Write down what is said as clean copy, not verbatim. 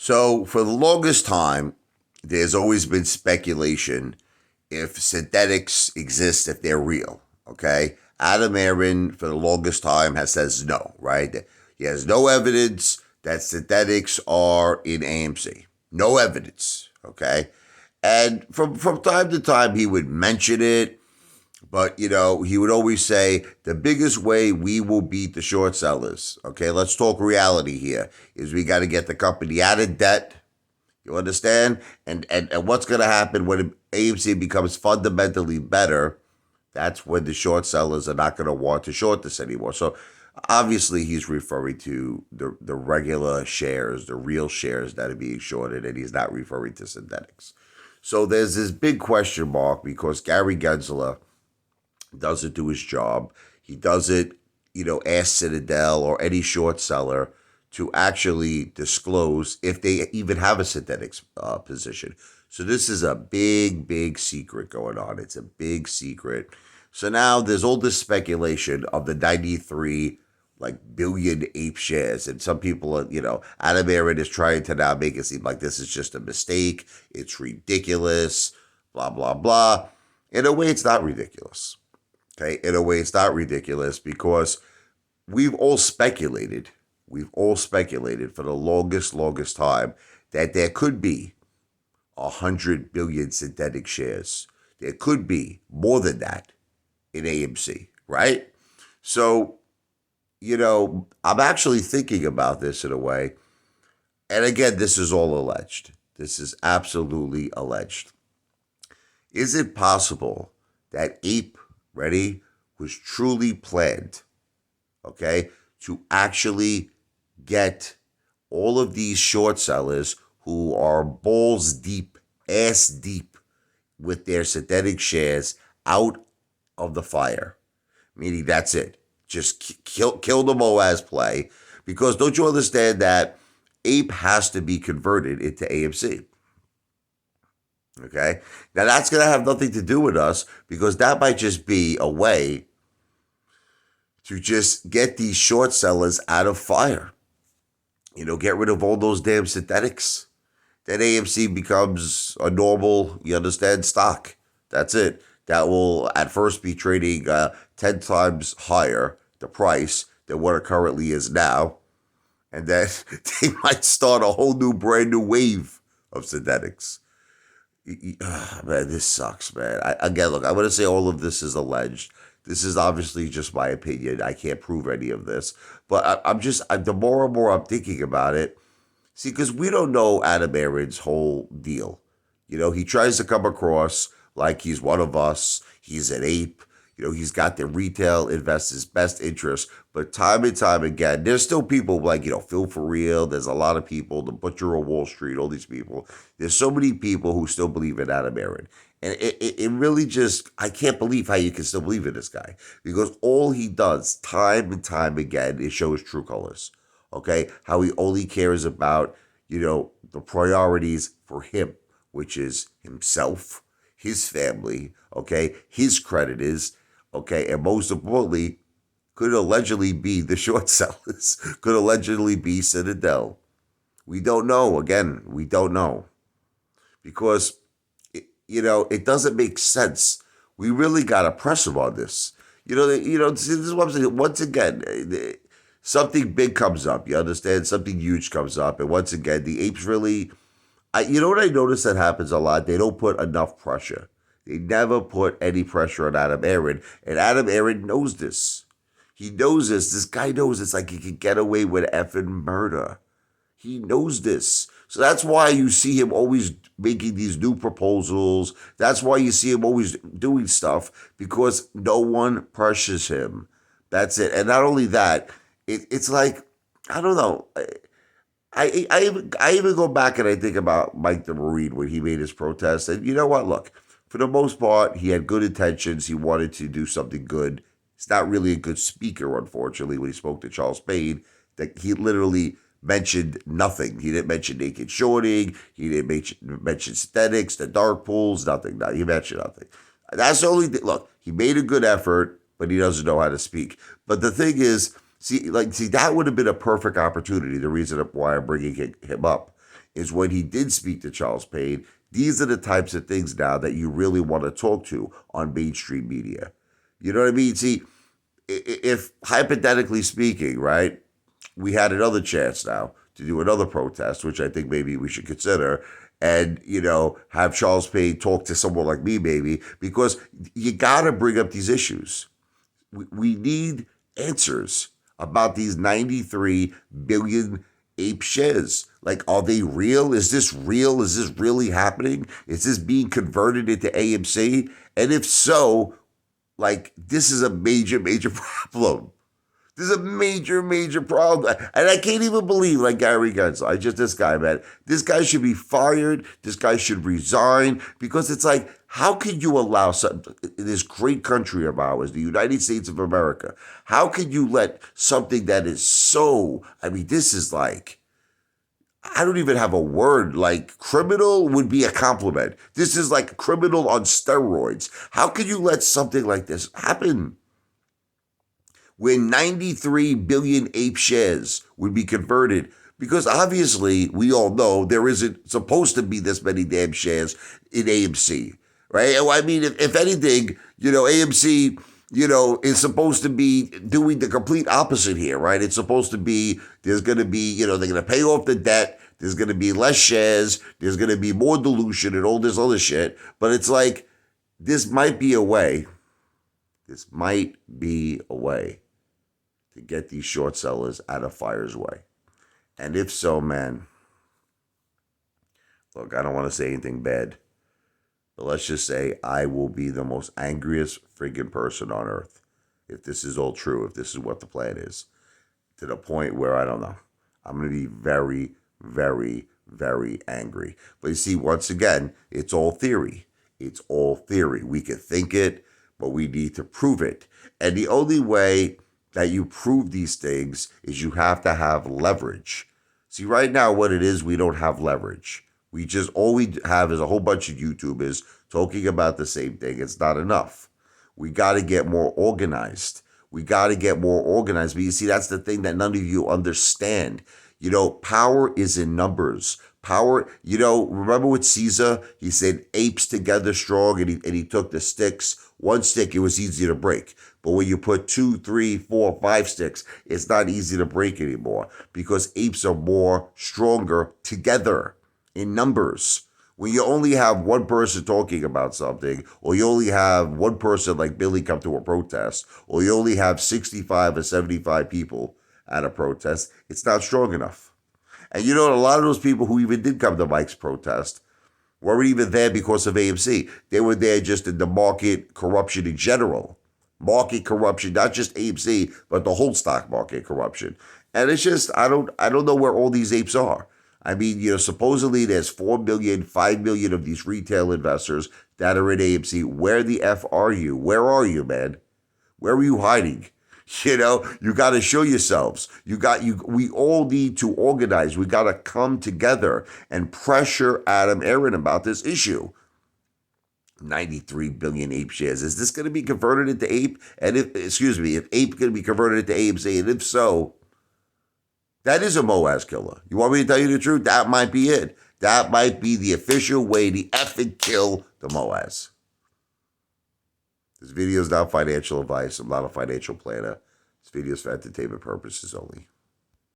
So for the longest time, there's always been speculation if synthetics exist, if they're real. Okay, Adam Aaron for the longest time has says no. Right, he has no evidence that synthetics are in AMC. No evidence. Okay, and from time to time he would mention it, but he would always say the biggest way we will beat the short sellers. Okay, let's talk reality here. Is we got to get the company out of debt. You understand? And what's going to happen when AMC becomes fundamentally better? That's when the short sellers are not going to want to short this anymore. So obviously he's referring to the regular shares, the real shares that are being shorted, and he's not referring to synthetics. So there's this big question mark because Gary Gensler doesn't do his job. He doesn't, ask Citadel or any short seller to actually disclose if they even have a synthetics position. So this is a big, big secret going on. It's a big secret. So now there's all this speculation of the 93 billion ape shares. And some people are, Adam Aaron is trying to now make it seem like this is just a mistake. It's ridiculous, blah, blah, blah. In a way, it's not ridiculous. Okay, in a way, it's not ridiculous because we've all speculated for the longest time that there could be 100 billion synthetic shares. There could be more than that in AMC, right? So, I'm actually thinking about this in a way. And again, this is all alleged. This is absolutely alleged. Is it possible that APE, was truly planned, okay, to actually get all of these short sellers who are balls deep, ass deep with their synthetic shares out of the fire? Meaning that's it. Just kill the MOASS play. Because don't you understand that APE has to be converted into AMC? Okay? Now that's going to have nothing to do with us because that might just be a way to just get these short sellers out of fire. Get rid of all those damn synthetics. Then AMC becomes a normal, stock. That's it. That will at first be trading 10 times higher, the price, than what it currently is now. And then they might start a whole brand new wave of synthetics. Man, this sucks, man. Again, look, I'm going to say all of this is alleged. This is obviously just my opinion. I can't prove any of this. But the more and more I'm thinking about it, see, because we don't know Adam Aaron's whole deal. He tries to come across like he's one of us. He's an ape. He's got the retail investors' best interest. But time and time again, there's still people like, Phil For Real. There's a lot of people, the Butcher of Wall Street, all these people. There's so many people who still believe in Adam Aaron. And it really just, I can't believe how you can still believe in this guy. Because all he does time and time again is show his true colors. Okay? How he only cares about, the priorities for him, which is himself, his family, okay, his creditors, okay, and most importantly, could allegedly be the short sellers, could allegedly be Citadel. We don't know. Again, we don't know. Because, it doesn't make sense. We really got to press him on this. This is what I'm saying. Once again, something big comes up. You understand? Something huge comes up. And once again, the apes really, you know what I notice that happens a lot? They don't put enough pressure. They never put any pressure on Adam Aaron. And Adam Aaron knows this. He knows this. This guy knows it's like he can get away with effing murder. He knows this. So that's why you see him always making these new proposals. That's why you see him always doing stuff, because no one pressures him. That's it. And not only that, it's like, I don't know. I even go back and I think about Mike the Marine when he made his protest. And you know what? Look, for the most part, he had good intentions. He wanted to do something good. He's not really a good speaker, unfortunately, when he spoke to Charles Payne. That he literally mentioned nothing. He didn't mention naked shorting. He didn't mention synthetics, the dark pools, nothing. No, he mentioned nothing. That's the only thing. Look, he made a good effort, but he doesn't know how to speak. But the thing is, see, that would have been a perfect opportunity. The reason why I'm bringing him up is when he did speak to Charles Payne, these are the types of things now that you really want to talk to on mainstream media. You know what I mean? See, if hypothetically speaking, right, we had another chance now to do another protest, which I think maybe we should consider, and have Charles Payne talk to someone like me, maybe, because you got to bring up these issues. We need answers about these 93 billion ape shares. Like, are they real? Is this real? Is this really happening? Is this being converted into AMC? And if so, like, this is a major, major problem. This is a major, major problem. And I can't even believe, like, Gary Gensler. This guy, man. This guy should be fired. This guy should resign. Because it's like, how can you allow in this great country of ours, the United States of America, how can you let something that is so, I mean, this is like, I don't even have a word. Like, criminal would be a compliment. This is like criminal on steroids. How can you let something like this happen? When 93 billion ape shares would be converted, because obviously we all know there isn't supposed to be this many damn shares in AMC, right? I mean, if anything, AMC, is supposed to be doing the complete opposite here, right? It's supposed to be, there's going to be, they're going to pay off the debt. There's going to be less shares. There's going to be more dilution and all this other shit. But it's like, this might be a way. This might be a way to get these short sellers out of fire's way. And if so, man, look, I don't want to say anything bad, but let's just say I will be the most angriest friggin' person on earth if this is all true, if this is what the plan is, to the point where, I don't know, I'm going to be very, very, very angry. But you see, once again, it's all theory. It's all theory. We can think it, but we need to prove it. And the only way that you prove these things is you have to have leverage. See, right now, what it is, we don't have leverage. All we have is a whole bunch of YouTubers talking about the same thing. It's not enough. We got to get more organized. But you see, that's the thing that none of you understand. Power is in numbers. Power, remember with Caesar, he said apes together strong, and he took the sticks. One stick, it was easy to break. But when you put 2, 3, 4, 5 sticks, it's not easy to break anymore because apes are more stronger together in numbers. When you only have one person talking about something, or you only have one person like Billy come to a protest, or you only have 65 or 75 people at a protest, it's not strong enough. And a lot of those people who even did come to Mike's protest weren't even there because of AMC. They were there just in the market corruption in general. Market corruption, not just AMC, but the whole stock market corruption. And it's just, I don't know where all these apes are. I mean, supposedly there's 4 million, 5 million of these retail investors that are in AMC. Where the F are you? Where are you, man? Where are you hiding? You got to show yourselves. We all need to organize. We got to come together and pressure Adam Aaron about this issue. 93 billion ape shares. Is this going to be converted into ape? And if ape going to be converted into AMC? And if so, that is a MOASS killer. You want me to tell you the truth? That might be it. That might be the official way to effing kill the MOASS. This video is not financial advice. I'm not a financial planner. This video is for entertainment purposes only.